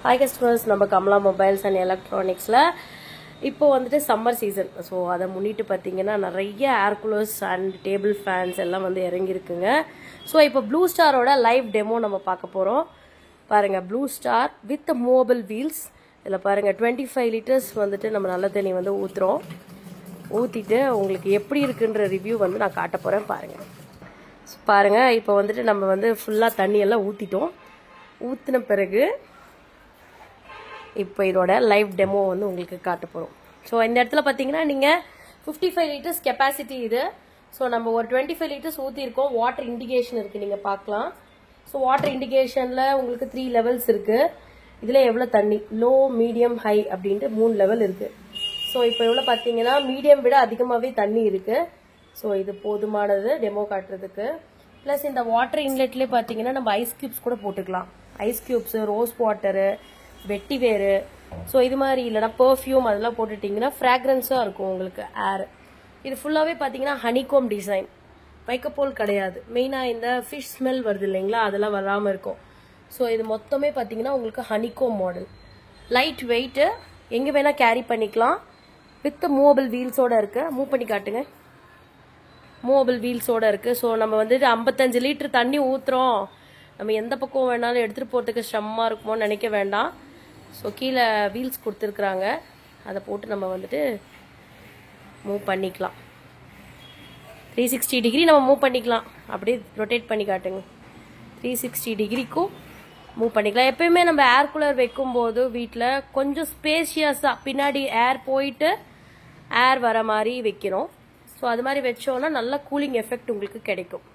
Hi customers, நம்ம Kamala mobiles and எலக்ட்ரானிக்ஸ்ல இப்போ வந்துட்டு சம்மர் சீசன். ஸோ அதை முன்னிட்டு பார்த்தீங்கன்னா நிறைய ஏர் கூலர்ஸ் அண்ட் டேபிள் ஃபேன்ஸ் எல்லாம் வந்து இறங்கியிருக்குங்க. ஸோ இப்போ ப்ளூ ஸ்டாரோட லைவ் டெமோ நம்ம பார்க்க போகிறோம். பாருங்க, blue star with movable wheels. இதில் பாருங்க 25 லிட்டர்ஸ் வந்துட்டு நம்ம நல்ல தண்ணி வந்து ஊற்றுறோம். ஊற்றிட்டு உங்களுக்கு எப்படி இருக்குன்ற ரிவ்யூ வந்து நான் காட்ட போகிறேன். பாருங்கள் பாருங்கள் இப்போ வந்துட்டு நம்ம வந்து ஃபுல்லாக தண்ணியெல்லாம் ஊற்றிட்டோம். ஊற்றின பிறகு இப்போ இதோட லைவ் டெமோ வந்து உங்களுக்கு காட்ட போகிறோம். ஸோ இந்த இடத்துல பார்த்தீங்கன்னா நீங்கள் 55 லிட்டர்ஸ் கெப்பாசிட்டி இது. ஸோ நம்ம ஒரு 25 லிட்டர்ஸ் ஊற்றிருக்கோம். வாட்டர் இண்டிகேஷன் இருக்குது, நீங்கள் பார்க்கலாம். ஸோ வாட்டர் இண்டிகேஷனில் உங்களுக்கு 3 லெவல்ஸ் இருக்குது. இதில் எவ்வளோ தண்ணி, லோ, மீடியம், ஹை அப்படின்ட்டு 3 லெவல் இருக்குது. ஸோ இப்போ எவ்வளோ பார்த்தீங்கன்னா மீடியம் விட அதிகமாகவே தண்ணி இருக்குது. ஸோ இது போதுமானது டெமோ காட்டுறதுக்கு. ப்ளஸ் இந்த வாட்டர் இன்லெட்லேயே பார்த்தீங்கன்னா நம்ம ஐஸ் கியூப்ஸ் கூட போட்டுக்கலாம். ஐஸ் கியூப்ஸு, ரோஸ் வாட்டரு, வெட்டி வேறு, ஸோ இது மாதிரி இல்லைனா பெர்ஃப்யூம் அதெல்லாம் போட்டுட்டிங்கன்னா ஃப்ராக்ரன்ஸாக இருக்கும் உங்களுக்கு ஏர். இது ஃபுல்லாகவே பார்த்தீங்கன்னா ஹனிகோம் டிசைன், வைக்கப்போல் கிடையாது. மெயினாக இந்த ஃபிஷ் ஸ்மெல் வருது இல்லைங்களா, அதெல்லாம் வராமல் இருக்கும். ஸோ இது மொத்தமே பார்த்தீங்கன்னா உங்களுக்கு ஹனிகோம் மாடல். லைட் வெயிட்டு, எங்கே வேணால் கேரி பண்ணிக்கலாம். வித் மூவபிள் வீல்ஸோடு இருக்குது. மூவ் பண்ணி காட்டுங்க. மூவபிள் வீல்ஸோடு இருக்குது. ஸோ நம்ம வந்துட்டு 55 லிட்டர் தண்ணி ஊற்றுறோம், நம்ம எந்த பக்கம் வேணாலும் எடுத்துகிட்டு போகிறதுக்கு சிரமமாக இருக்குமோன்னு நினைக்க வேண்டாம். ஸோ கீழே வீல்ஸ் கொடுத்துருக்குறாங்க, அதை போட்டு நம்ம வந்துட்டு மூவ் பண்ணிக்கலாம். 360 டிகிரி நம்ம மூவ் பண்ணிக்கலாம். அப்படியே ரொட்டேட் பண்ணி காட்டுங்க. 360 டிகிரிக்கும் மூவ் பண்ணிக்கலாம். எப்பயுமே நம்ம ஏர் கூலர் வைக்கும்போது வீட்டில் கொஞ்சம் ஸ்பேஷியஸாக பின்னாடி ஏர் போயிட்டு ஏர் வர மாதிரி வைக்கிறோம். ஸோ அது மாதிரி வச்சோன்னா நல்ல கூலிங் எஃபெக்ட் உங்களுக்கு கிடைக்கும்.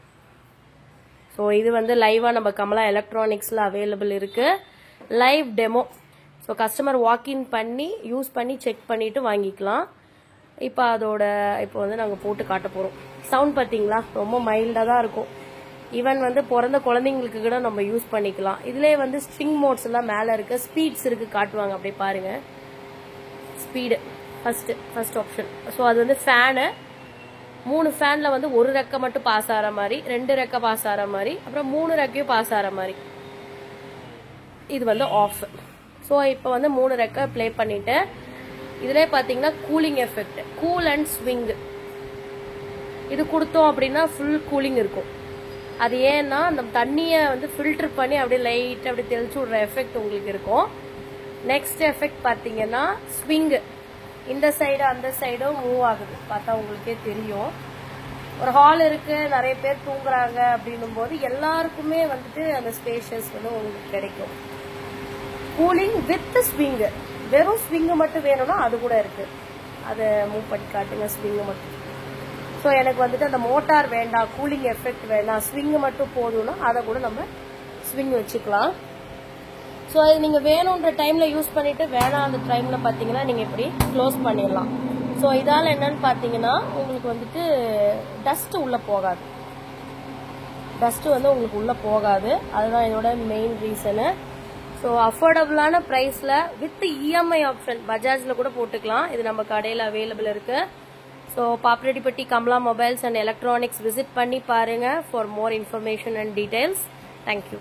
ஸோ இது வந்து லைவாக நம்ம கமலா எலக்ட்ரானிக்ஸில் அவைலபிள் இருக்குது. Live demo. So customer walk-in பண்ணி யூஸ் பண்ணி செக் பண்ணிவிட்டு வாங்கிக்கலாம். இப்போ இப்போ வந்து நாங்கள் போட்டு காட்ட போகிறோம். சவுண்ட் பார்த்தீங்களா, ரொம்ப மைல்டாக தான் இருக்கும். ஈவன் வந்து பிறந்த குழந்தைங்களுக்கு கூட நம்ம யூஸ் பண்ணிக்கலாம். இதிலே வந்து ஸ்ட்ரிங் மோட்ஸ் எல்லாம் மேலே இருக்குது, ஸ்பீட்ஸ் இருக்குது, காட்டுவாங்க. அப்படியே பாருங்கள். Speed first option. ஸோ அது வந்து ஃபேனு. 3 ஃபேனில் வந்து 1 ரெக்கை மட்டும் பாஸ் ஆகிற மாதிரி, 2 ரெக்கை பாஸ் ஆகிற மாதிரி, அப்புறம் 3 ரெக்கையும் பாஸ் ஆகிற மாதிரி. இது வந்து ஆஃப். ஸோ இப்போ வந்து 3 ரெக்கை ப்ளே பண்ணிவிட்டு இதிலே பார்த்தீங்கன்னா cooling effect, cool and swing இது கொடுத்தோம் அப்படின்னா ஃபுல் கூலிங் இருக்கும். அது ஏன்னா நம்ம தண்ணியை வந்து ஃபில்டர் பண்ணி அப்படியே லைட்டாக அப்படி தெளிச்சு விட்ற எஃபெக்ட் உங்களுக்கு இருக்கும். நெக்ஸ்ட் எஃபெக்ட் பார்த்தீங்கன்னா ஸ்விங்கு. இந்த சைடு அந்த சைடும் மூவ் ஆகுது, பார்த்தா உங்களுக்கே தெரியும். ஒரு ஹால் இருக்கு, நிறைய பேர் தூங்குறாங்க அப்படின்னும் போது எல்லாருக்குமே வந்துட்டு அந்த ஸ்பேஷியஸ் வந்து உங்களுக்கு கிடைக்கும். Cooling with swing. வெறும் ஸ்விங்கு மட்டும் வேணும்னா அது கூட இருக்கு, அதை மூவ் பண்ணி காட்டுங்க. ஸ்விங்கு மட்டும். ஸோ எனக்கு வந்துட்டு அந்த மோட்டார் வேண்டாம், கூலிங் எஃபெக்ட் வேண்டாம், ஸ்விங்கு மட்டும் போதும்னா அதை கூட நம்ம ஸ்விங் வச்சுக்கலாம். ஸோ அது நீங்கள் வேணுன்ற டைமில் யூஸ் பண்ணிவிட்டு வேணாம் அந்த டைமில் பார்த்தீங்கன்னா நீங்கள் இப்படி க்ளோஸ் பண்ணிடலாம். ஸோ இதால் என்னன்னு பார்த்தீங்கன்னா உங்களுக்கு வந்துட்டு டஸ்ட்டு உள்ளே போகாது. டஸ்ட்டு வந்து உங்களுக்கு உள்ளே போகாது. அதுதான் இதோட மெயின் ரீசனு. ஸோ அஃபோர்டபுளான ப்ரைஸில் வித் இஎம்ஐ ஆப்ஷன் பஜாஜில் கூட போட்டுக்கலாம். இது நம்ம கடையில் அவைலபிள் இருக்குது. So Pappireddipatti Kamala mobiles and electronics visit பண்ணி பாருங்கள் for more information and details. Thank you.